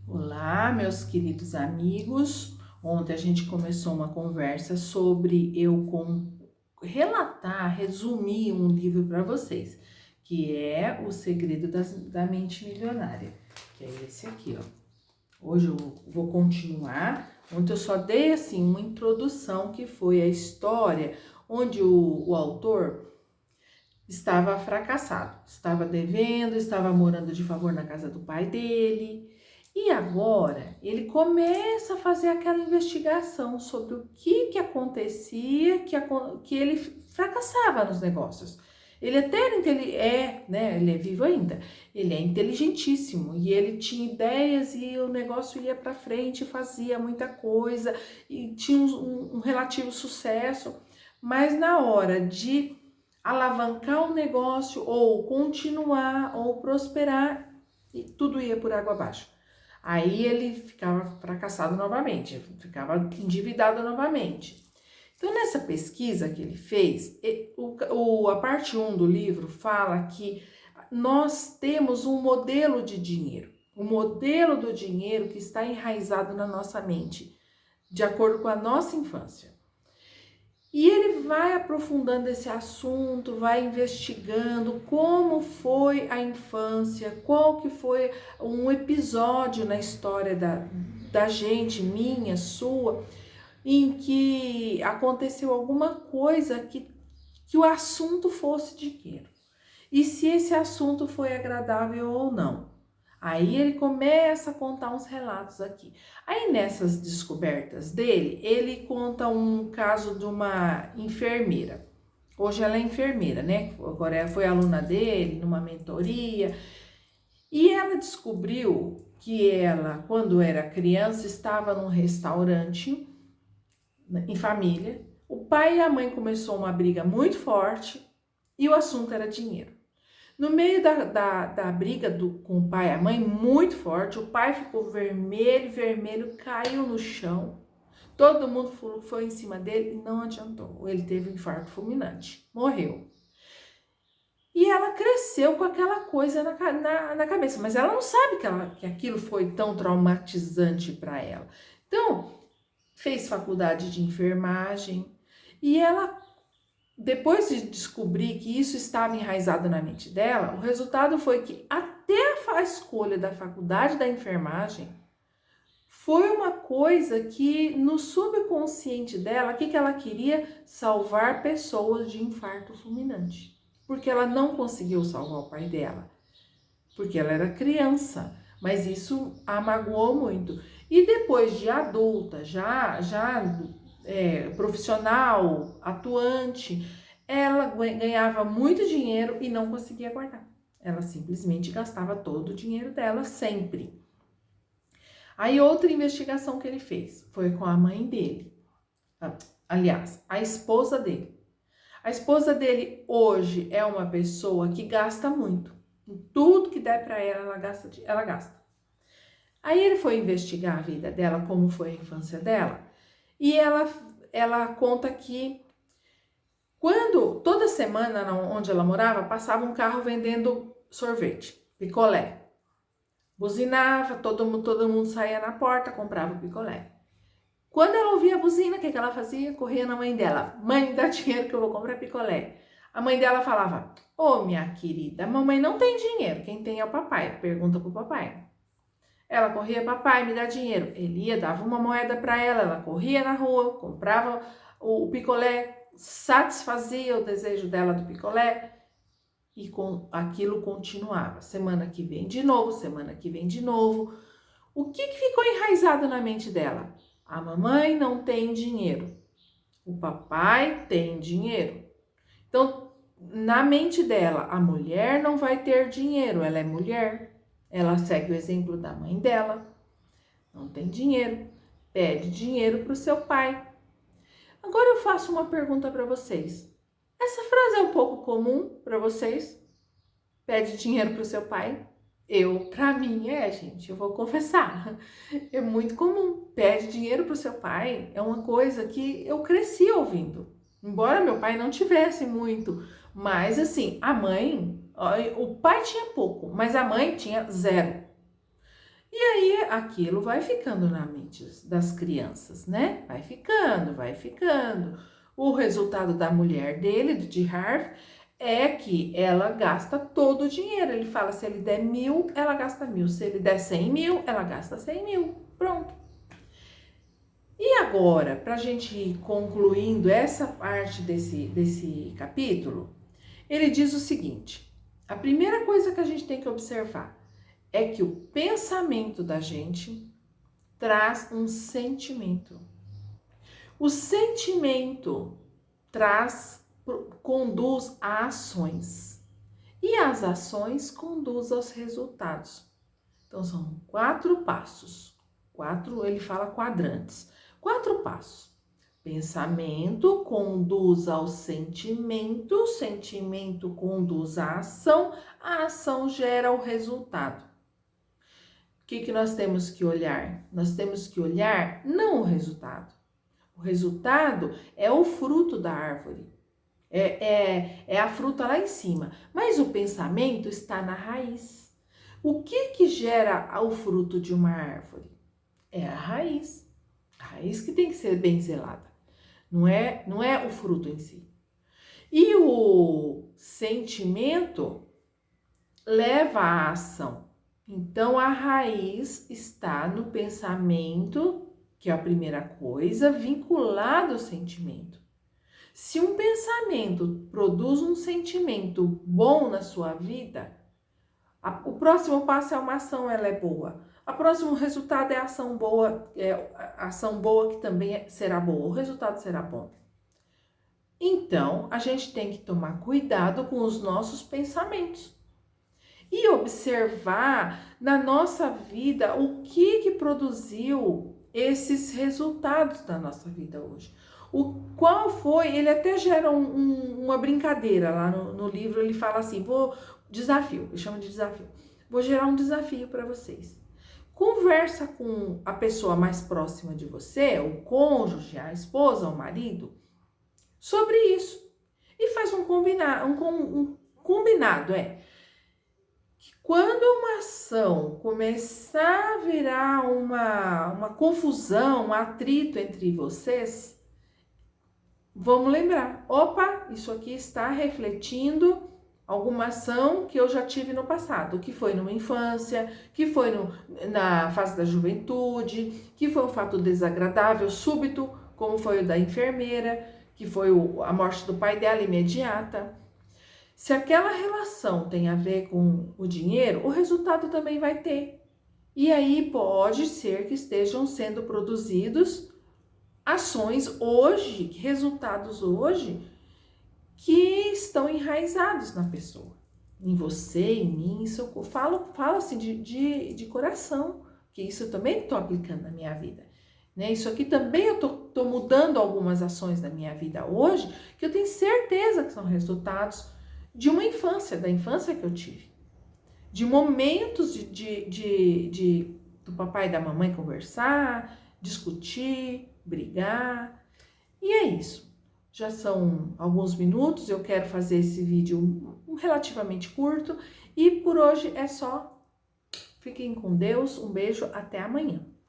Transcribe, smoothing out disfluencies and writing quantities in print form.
Olá, meus queridos amigos. Ontem a gente começou uma conversa sobre relatar, resumir um livro para vocês, que é O Segredo da Mente Milionária, que é esse aqui, ó. Hoje eu vou continuar. Ontem eu só dei assim uma introdução, que foi a história onde o autor estava fracassado, estava devendo, estava morando de favor na casa do pai dele. E agora ele começa a fazer aquela investigação sobre o que acontecia, que ele fracassava nos negócios. Ele até ele é vivo ainda, ele é inteligentíssimo e ele tinha ideias e o negócio ia para frente, fazia muita coisa e tinha um relativo sucesso, mas na hora de alavancar o negócio ou continuar ou prosperar, e tudo ia por água abaixo. Aí ele ficava fracassado novamente, ficava endividado novamente. Então, nessa pesquisa que ele fez, a parte 1 do livro fala que nós temos um modelo de dinheiro, o modelo do dinheiro que está enraizado na nossa mente, de acordo com a nossa infância. E ele vai aprofundando esse assunto, vai investigando como foi a infância, qual que foi um episódio na história da gente, minha, sua, em que aconteceu alguma coisa que o assunto fosse dinheiro. E se esse assunto foi agradável ou não. Aí ele começa a contar uns relatos aqui. Aí nessas descobertas dele, ele conta um caso de uma enfermeira. Hoje ela é enfermeira, né? Agora ela foi aluna dele numa mentoria. E ela descobriu que ela, quando era criança, estava num restaurante em família. O pai e a mãe começou uma briga muito forte e o assunto era dinheiro. No meio da briga com o pai e a mãe, muito forte, o pai ficou vermelho, caiu no chão. Todo mundo foi em cima dele e não adiantou. Ele teve um infarto fulminante, morreu. E ela cresceu com aquela coisa na cabeça, mas ela não sabe que aquilo foi tão traumatizante para ela. Então, fez faculdade de enfermagem e ela, depois de descobrir que isso estava enraizado na mente dela, o resultado foi que até a escolha da faculdade da enfermagem foi uma coisa que no subconsciente dela, o que ela queria? Salvar pessoas de infarto fulminante. Porque ela não conseguiu salvar o pai dela, porque ela era criança, mas isso a magoou muito. E depois de adulta, já profissional, atuante, ela ganhava muito dinheiro e não conseguia guardar. Ela simplesmente gastava todo o dinheiro dela sempre. Aí outra investigação que ele fez foi com a mãe dele. Aliás, a esposa dele. A esposa dele hoje é uma pessoa que gasta muito. Tudo que der para ela gasta. Aí ele foi investigar a vida dela, como foi a infância dela, e ela conta que toda semana onde ela morava, passava um carro vendendo sorvete, picolé. Buzinava, todo mundo saía na porta, comprava o picolé. Quando ela ouvia a buzina, o que ela fazia? Corria na mãe dela. Mãe, me dá dinheiro que eu vou comprar picolé. A mãe dela falava: ô, minha querida, a mamãe não tem dinheiro, quem tem é o papai. Pergunta pro papai. Ela corria: papai, me dá dinheiro. Ele ia, dava uma moeda para ela corria na rua, comprava o picolé, satisfazia o desejo dela do picolé e aquilo continuava. Semana que vem de novo, semana que vem de novo. O que ficou enraizado na mente dela? A mamãe não tem dinheiro, o papai tem dinheiro. Então, na mente dela, a mulher não vai ter dinheiro, ela é mulher. Ela segue o exemplo da mãe dela, não tem dinheiro, pede dinheiro para o seu pai. Agora eu faço uma pergunta para vocês. Essa frase é um pouco comum para vocês? Pede dinheiro para o seu pai? Para mim gente, eu vou confessar, é muito comum. Pede dinheiro para o seu pai, é uma coisa que eu cresci ouvindo. Embora meu pai não tivesse muito, mas assim, o pai tinha pouco, mas a mãe tinha zero. E aí aquilo vai ficando na mente das crianças, né? Vai ficando, vai ficando. O resultado da mulher dele, de Harvey, é que ela gasta todo o dinheiro. Ele fala, se ele der 1.000, ela gasta 1.000. Se ele der 100.000, ela gasta 100.000. Pronto. E agora, para a gente ir concluindo essa parte desse capítulo, ele diz o seguinte: a primeira coisa que a gente tem que observar é que o pensamento da gente traz um sentimento. O sentimento conduz a ações. E as ações conduzem aos resultados. Então, são 4 passos. Ele fala quadrantes. 4 passos. Pensamento conduz ao sentimento, sentimento conduz à ação, a ação gera o resultado. O que nós temos que olhar? Nós temos que olhar não o resultado. O resultado é o fruto da árvore. É a fruta lá em cima. Mas o pensamento está na raiz. O que gera o fruto de uma árvore? É a raiz. A raiz que tem que ser bem zelada. Não é o fruto em si. E o sentimento leva à ação. Então, a raiz está no pensamento, que é a primeira coisa, vinculado ao sentimento. Se um pensamento produz um sentimento bom na sua vida, o próximo passo é uma ação, ela é boa. O próximo resultado é ação boa que também será boa. O resultado será bom. Então, a gente tem que tomar cuidado com os nossos pensamentos e observar na nossa vida o que produziu esses resultados da nossa vida hoje. Qual foi? Ele até gera uma brincadeira lá no livro, ele fala assim, ele chama de desafio. Vou gerar um desafio para vocês. Conversa com a pessoa mais próxima de você, o cônjuge, a esposa, o marido, sobre isso. E faz um combinado, que quando uma ação começar a virar uma confusão, um atrito entre vocês, vamos lembrar, opa, isso aqui está refletindo alguma ação que eu já tive no passado, que foi numa infância, que foi na fase da juventude, que foi um fato desagradável, súbito, como foi o da enfermeira, que foi a morte do pai dela imediata. Se aquela relação tem a ver com o dinheiro, o resultado também vai ter. E aí pode ser que estejam sendo produzidos ações hoje, resultados hoje, que estão enraizados na pessoa, em você, em mim. Isso eu falo assim de coração, que isso eu também estou aplicando na minha vida, né? Isso aqui também eu tô mudando algumas ações da minha vida hoje, que eu tenho certeza que são resultados de uma infância, da infância que eu tive, de momentos do papai e da mamãe conversar, discutir, brigar, e é isso. Já são alguns minutos, eu quero fazer esse vídeo relativamente curto, e por hoje é só. Fiquem com Deus, um beijo, até amanhã.